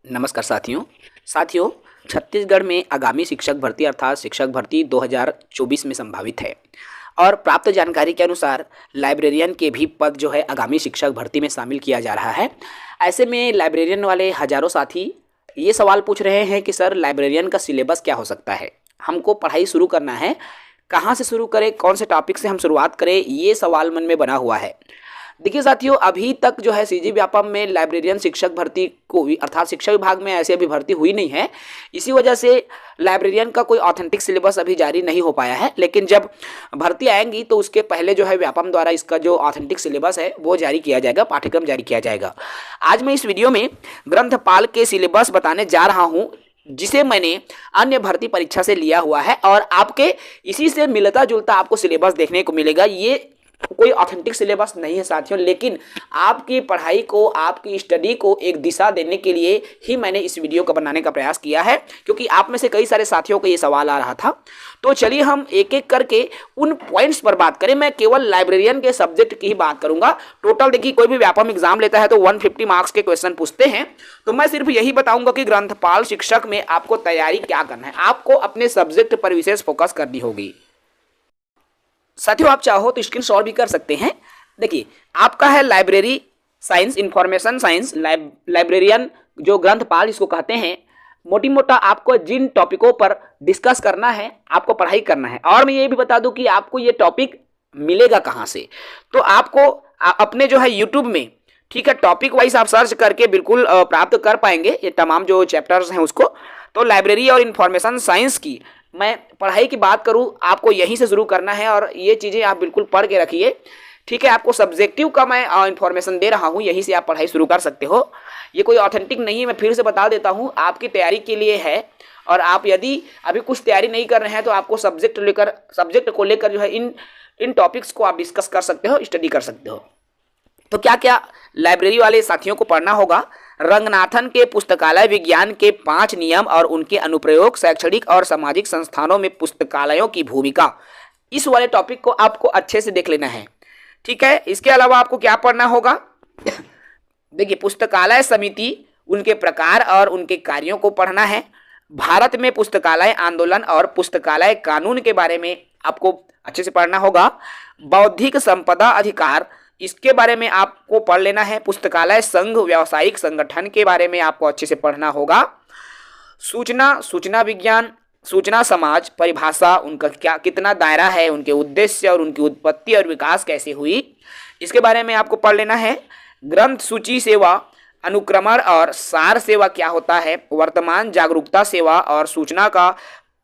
नमस्कार साथियों छत्तीसगढ़ में आगामी शिक्षक भर्ती अर्थात शिक्षक भर्ती 2024 में संभावित है और प्राप्त जानकारी के अनुसार लाइब्रेरियन के भी पद जो है आगामी शिक्षक भर्ती में शामिल किया जा रहा है। ऐसे में लाइब्रेरियन वाले हजारों साथी ये सवाल पूछ रहे हैं कि सर लाइब्रेरियन का सिलेबस क्या हो सकता है, हमको पढ़ाई शुरू करना है, कहाँ से शुरू करें, कौन से टॉपिक से हम शुरुआत करें, ये सवाल मन में बना हुआ है। देखिए साथियों, अभी तक जो है सीजी व्यापम में लाइब्रेरियन शिक्षक भर्ती को अर्थात शिक्षा विभाग में ऐसे अभी भर्ती हुई नहीं है। इसी वजह से लाइब्रेरियन का कोई ऑथेंटिक सिलेबस अभी जारी नहीं हो पाया है, लेकिन जब भर्ती आएंगी तो उसके पहले जो है व्यापम द्वारा इसका जो ऑथेंटिक सिलेबस है वो जारी किया जाएगा, पाठ्यक्रम जारी किया जाएगा। आज मैं इस वीडियो में ग्रंथपाल के सिलेबस बताने जा रहा हूँ, जिसे मैंने अन्य भर्ती परीक्षा से लिया हुआ है और आपके इसी से मिलता जुलता आपको सिलेबस देखने को मिलेगा। ये कोई ऑथेंटिक सिलेबस नहीं है साथियों, लेकिन आपकी पढ़ाई को, आपकी स्टडी को एक दिशा देने के लिए ही मैंने इस वीडियो को बनाने का प्रयास किया है, क्योंकि आप में से कई सारे साथियों को ये सवाल आ रहा था। तो चलिए हम एक एक करके उन पॉइंट्स पर बात करें। मैं केवल लाइब्रेरियन के सब्जेक्ट की ही बात करूंगा। टोटल देखिए, कोई भी व्यापम एग्जाम लेता है तो 150 मार्क्स के क्वेश्चन पूछते हैं, तो मैं सिर्फ यही बताऊंगा कि ग्रंथपाल शिक्षक में आपको तैयारी क्या करना है, आपको अपने सब्जेक्ट पर विशेष फोकस करनी होगी। साथियों, आप चाहो तो स्क्रीनशॉट भी कर सकते हैं। देखिए, आपका है library science, information science, librarian जो ग्रंथपाल इसको कहते हैं। मोटी मोटा आपको जिन टॉपिकों पर डिस्कस करना है, आपको पढ़ाई करना है। और मैं ये भी बता दूं कि आपको ये टॉपिक मिलेगा कहाँ से। तो आपको अपने जो है यूट्यूब में, ठीक है, टॉपिक वाइज आप सर्च करके बिल्कुल प्राप्त कर पाएंगे ये तमाम जो चैप्टर्स हैं उसको। तो लाइब्रेरी और इंफॉर्मेशन साइंस की मैं पढ़ाई की बात करूं, आपको यहीं से शुरू करना है और ये चीज़ें आप बिल्कुल पढ़ के रखिए, ठीक है। आपको सब्जेक्टिव का मैं इंफॉर्मेशन दे रहा हूं, यहीं से आप पढ़ाई शुरू कर सकते हो। ये कोई ऑथेंटिक नहीं है, मैं फिर से बता देता हूं, आपकी तैयारी के लिए है। और आप यदि अभी कुछ तैयारी नहीं कर रहे हैं तो आपको सब्जेक्ट को लेकर जो है इन टॉपिक्स को आप डिस्कस कर सकते हो, स्टडी कर सकते हो। तो क्या क्या लाइब्रेरी वाले साथियों को पढ़ना होगा? रंगनाथन के पुस्तकालय विज्ञान के 5 नियम और उनके अनुप्रयोग, शैक्षणिक और सामाजिक संस्थानों में पुस्तकालयों की भूमिका, इस वाले टॉपिक को आपको अच्छे से देख लेना है, ठीक है। इसके अलावा आपको क्या पढ़ना होगा? देखिए, पुस्तकालय समिति, उनके प्रकार और उनके कार्यों को पढ़ना है। भारत में पुस्तकालय आंदोलन और पुस्तकालय कानून के बारे में आपको अच्छे से पढ़ना होगा। बौद्धिक संपदा अधिकार, इसके बारे में आपको पढ़ लेना है। पुस्तकालय संघ, व्यावसायिक संगठन के बारे में आपको अच्छे से पढ़ना होगा। सूचना विज्ञान, सूचना समाज, परिभाषा, उनका क्या कितना दायरा है, उनके उद्देश्य और उनकी उत्पत्ति और विकास कैसे हुई, इसके बारे में आपको पढ़ लेना है। ग्रंथ सूची सेवा, अनुक्रमण और सार सेवा क्या होता है, वर्तमान जागरूकता सेवा और सूचना का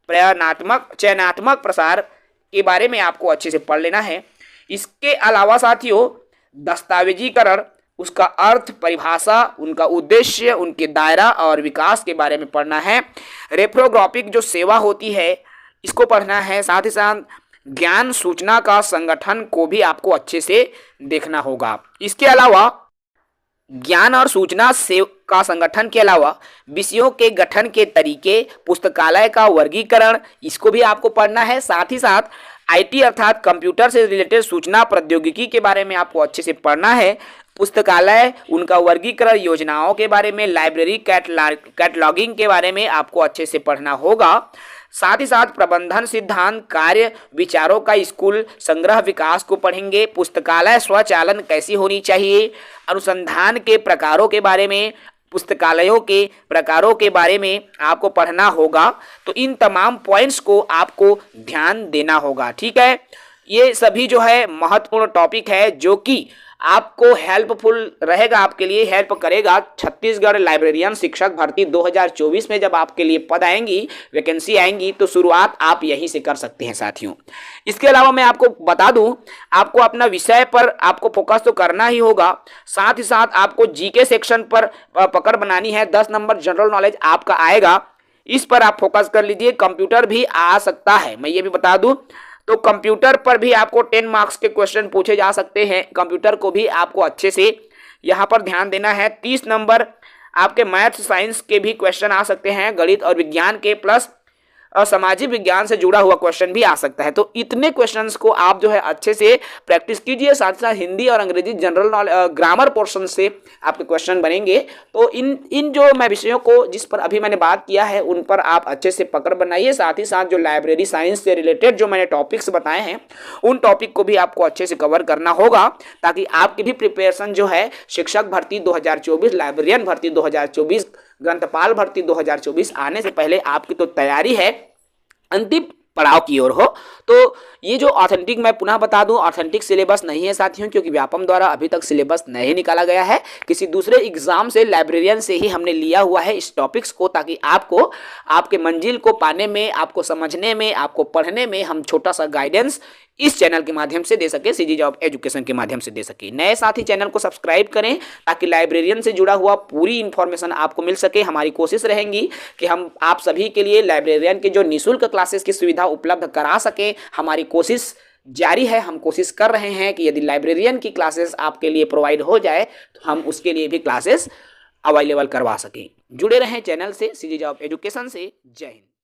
चयनात्मक प्रसार के बारे में आपको अच्छे से पढ़ लेना है। इसके अलावा साथियों, दस्तावेजीकरण, उसका अर्थ, परिभाषा, उनका उद्देश्य, उनके दायरा और विकास के बारे में पढ़ना है। रेफ्रोग्राफिक जो सेवा होती है इसको पढ़ना है। साथ ही साथ ज्ञान सूचना का संगठन को भी आपको अच्छे से देखना होगा। इसके अलावा ज्ञान और सूचना का संगठन के अलावा विषयों के गठन के तरीके, पुस्तकालय का वर्गीकरण, इसको भी आपको पढ़ना है। साथ ही साथ आईटी अर्थात कंप्यूटर से रिलेटेड सूचना प्रौद्योगिकी के बारे में आपको अच्छे से पढ़ना है। पुस्तकालय, उनका वर्गीकरण, योजनाओं के बारे में, लाइब्रेरी कैटलॉगिंग के बारे में आपको अच्छे से पढ़ना होगा। साथ ही साथ प्रबंधन सिद्धांत, कार्य विचारों का स्कूल संग्रह विकास को पढ़ेंगे। पुस्तकालय स्वचालन कैसी होनी चाहिए, अनुसंधान के प्रकारों के बारे में, पुस्तकालयों के प्रकारों के बारे में आपको पढ़ना होगा। तो इन तमाम पॉइंट्स को आपको ध्यान देना होगा, ठीक है। ये सभी जो है महत्वपूर्ण टॉपिक है जो कि आपको हेल्पफुल रहेगा, आपके लिए हेल्प करेगा। छत्तीसगढ़ लाइब्रेरियन शिक्षक भर्ती 2024 में जब आपके लिए पद आएंगी, वैकेंसी आएंगी, तो शुरुआत आप यहीं से कर सकते हैं साथियों। इसके अलावा मैं आपको बता दूं, आपको अपना विषय पर आपको फोकस तो करना ही होगा। साथ ही साथ आपको जीके सेक्शन पर पकड़ बनानी है। 10 नंबर जनरल नॉलेज आपका आएगा, इस पर आप फोकस कर लीजिए। कंप्यूटर भी आ सकता है, मैं ये भी बता दूं, तो कंप्यूटर पर भी आपको 10 मार्क्स के क्वेश्चन पूछे जा सकते हैं। कंप्यूटर को भी आपको अच्छे से यहाँ पर ध्यान देना है। 30 नंबर आपके मैथ्स साइंस के भी क्वेश्चन आ सकते हैं, गणित और विज्ञान के, प्लस और सामाजिक विज्ञान से जुड़ा हुआ क्वेश्चन भी आ सकता है। तो इतने क्वेश्चंस को आप जो है अच्छे से प्रैक्टिस कीजिए, साथ साथ हिंदी और अंग्रेजी जनरल नॉलेज ग्रामर पोर्शन से आपके क्वेश्चन बनेंगे। तो इन जो मैं विषयों को जिस पर अभी मैंने बात किया है उन पर आप अच्छे से पकड़ बनाइए। साथ ही साथ जो लाइब्रेरी साइंस से रिलेटेड जो मैंने टॉपिक्स बताए हैं उन टॉपिक को भी आपको अच्छे से कवर करना होगा, ताकि आपकी भी प्रिपरेशन जो है शिक्षक भर्ती 2024, लाइब्रेरियन भर्ती 2024, ग्रंथपाल भर्ती 2024 आने से पहले आपकी तो तैयारी है अंतिम पड़ाव की ओर हो। तो ये जो ऑथेंटिक, मैं पुनः बता दूं, ऑथेंटिक सिलेबस नहीं है साथियों, क्योंकि व्यापम द्वारा अभी तक सिलेबस नहीं निकाला गया है। किसी दूसरे एग्जाम से, लाइब्रेरियन से ही हमने लिया हुआ है इस टॉपिक्स को, ताकि आपको आपके मंजिल को पाने में, आपको समझने में, आपको पढ़ने में हम छोटा सा गाइडेंस इस चैनल के माध्यम से दे सके, सीजी जॉब एजुकेशन के माध्यम से दे सके। नए साथी चैनल को सब्सक्राइब करें ताकि लाइब्रेरियन से जुड़ा हुआ पूरी इंफॉर्मेशन आपको मिल सके। हमारी कोशिश रहेगी कि हम आप सभी के लिए लाइब्रेरियन के जो निःशुल्क क्लासेस की सुविधा उपलब्ध करा सके। हमारी कोशिश जारी है, हम कोशिश कर रहे हैं कि यदि लाइब्रेरियन की क्लासेस आपके लिए प्रोवाइड हो जाए तो हम उसके लिए भी क्लासेस अवेलेबल करवा सकें। जुड़े रहें चैनल से, सीजी जॉब एजुकेशन से। जय हिंद।